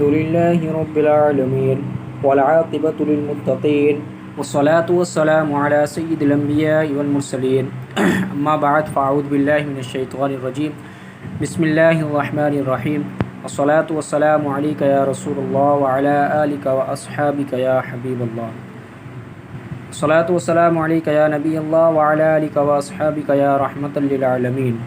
الحمد لله رب العالمين والعاقبة للمتقين والصلاة والسلام على سيد الأنبياء والمرسلين أما بعد فأعوذ بالله من الشيطان الرجيم بسم الله الرحمن الرحيم الصلاة والسلام عليك يا رسول الله وعلى آلك وأصحابك يا حبيب الله الصلاة والسلام عليك يا نبي الله وعلى آلك وأصحابك يا رحمة للعالمين۔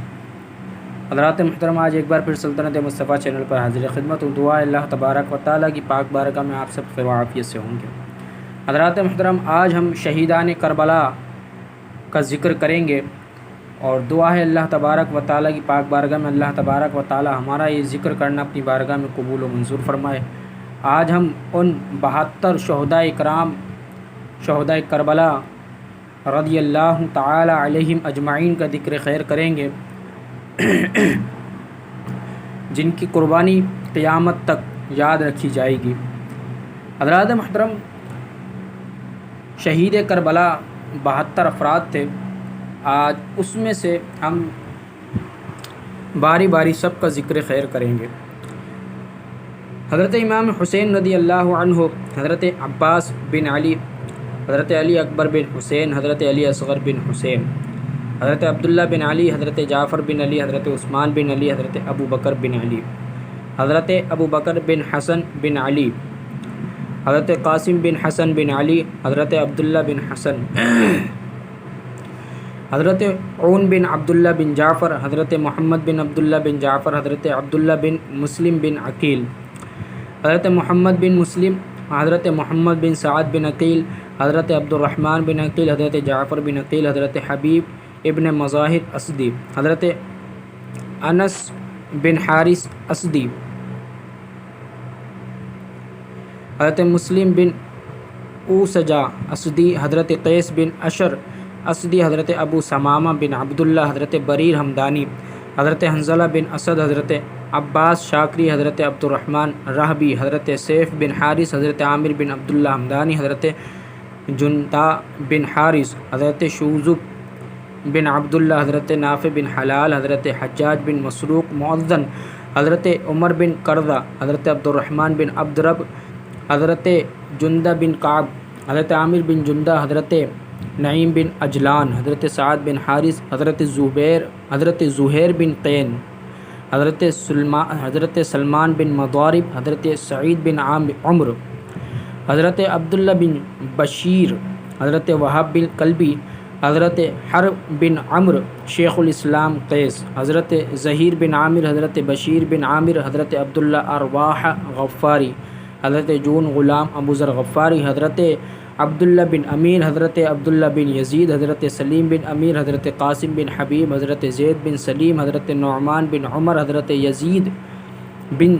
حضرات محترم، آج ایک بار پھر سلطنت مصطفیٰ چینل پر حاضر خدمت ہوں۔ دعا اللہ تبارک و تعالیٰ کی پاک بارگاہ میں آپ سب خیر و عافیت سے ہوں گے۔ حضرات محترم، آج ہم شہیدان کربلا کا ذکر کریں گے اور دعا ہے اللہ تبارک و تعالیٰ کی پاک بارگاہ میں اللہ تبارک و تعالیٰ ہمارا یہ ذکر کرنا اپنی بارگاہ میں قبول و منظور فرمائے۔ آج ہم ان 72 شہدائے کرام، شہدائے کربلا رضی اللہ تعالی علیہم اجمعین کا ذکر خیر کریں گے، جن کی قربانی قیامت تک یاد رکھی جائے گی۔ حضرات محترم، شہید کربلا 72 افراد تھے۔ آج اس میں سے ہم باری باری سب کا ذکر خیر کریں گے۔ حضرت امام حسین رضی اللہ عنہ، حضرت عباس بن علی، حضرت علی اکبر بن حسین، حضرت علی اصغر بن حسین، حضرت عبداللہ بن علی، حضرت جعفر بن علی، حضرت عثمان بن علی، حضرت ابو بکر بن علی، حضرت ابو بکر بن حسن بن علی، حضرت قاسم بن حسن بن علی، حضرت عبداللہ بن حسن، حضرت عون بن عبداللہ بن جعفر، حضرت محمد بن عبداللہ بن جعفر، حضرت عبداللہ بن مسلم بن عقیل، حضرت محمد بن مسلم، حضرت محمد بن سعد بن عقیل، حضرت عبد الرحمن بن عقیل، حضرت جعفر بن عقیل، حضرت حبیب ابن مظاہر اسدی، حضرت انس بن حارث اسدی، حضرت مسلم بن اوسجا اسدی، حضرت قیس بن اشر اسدی، حضرت ابو ثمامہ بن عبداللہ، حضرت بریر حمدانی، حضرت حنظلہ بن اسد، حضرت عباس شاکری، حضرت عبد الرحمن رہبی، حضرت سیف بن حارث، حضرت عامر بن عبداللہ حمدانی، حضرت جنتا بن حارث، حضرت شوذب بن عبداللہ، حضرت نافع بن حلال، حضرت حجاج بن مسروق مؤذن، حضرت عمر بن قرظہ، حضرت عبد الرحمن بن عبدرب، حضرت جندہ بن کعب، حضرت عامر بن جندہ، حضرت نعیم بن اجلان، حضرت سعد بن حارث، حضرت زہیر بن قین، حضرت سلمان بن مضارب، حضرت سعید بن عمر، حضرت عبداللہ بن بشیر، حضرت وہاب بن کلبی، حضرت حرب بن عمر شیخ الاسلام قیس، حضرت ظہیر بن عامر، حضرت بشیر بن عامر، حضرت عبداللہ ارواح غفاری، حضرت جون غلام ابو ذر غفاری، حضرت عبداللہ بن امیر، حضرت عبداللہ بن یزید، حضرت سلیم بن امیر، حضرت قاسم بن حبیب، حضرت زید بن سلیم، حضرت نعمان بن عمر، حضرت یزید بن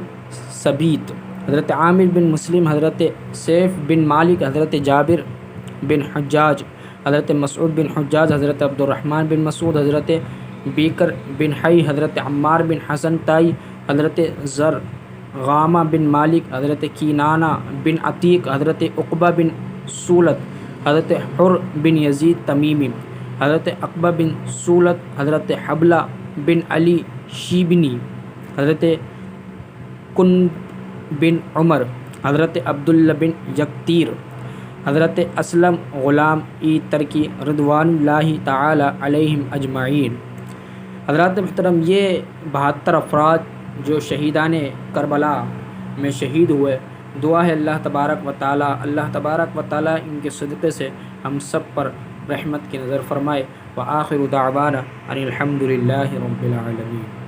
ثبیت، حضرت عامر بن مسلم، حضرت سیف بن مالک، حضرت جابر بن حجاج، حضرت مسعود بن حجاج، حضرت عبد الرحمن بن مسعود، حضرت بیکر بن حی، حضرت عمار بن حسن تائی، حضرت زر غامہ بن مالک، حضرت کینانہ بن عتیق، حضرت عقبہ بن سولت، حضرت حر بن یزید تمیمی، حضرت عقبہ بن سولت، حضرت حبلہ بن علی شیبنی، حضرت کن بن عمر، حضرت عبداللہ بن یکتیر، حضرت اسلم غلام ای ترکی رضوان اللہ تعالی علیہم اجمعین۔ حضرات محترم، یہ 72 افراد جو شہیدان کربلا میں شہید ہوئے، دعا ہے اللہ تبارک و تعالی ان کے صدقے سے ہم سب پر رحمت کی نظر فرمائے۔ وآخر دعوانا ان الحمد للہ رب العالمین۔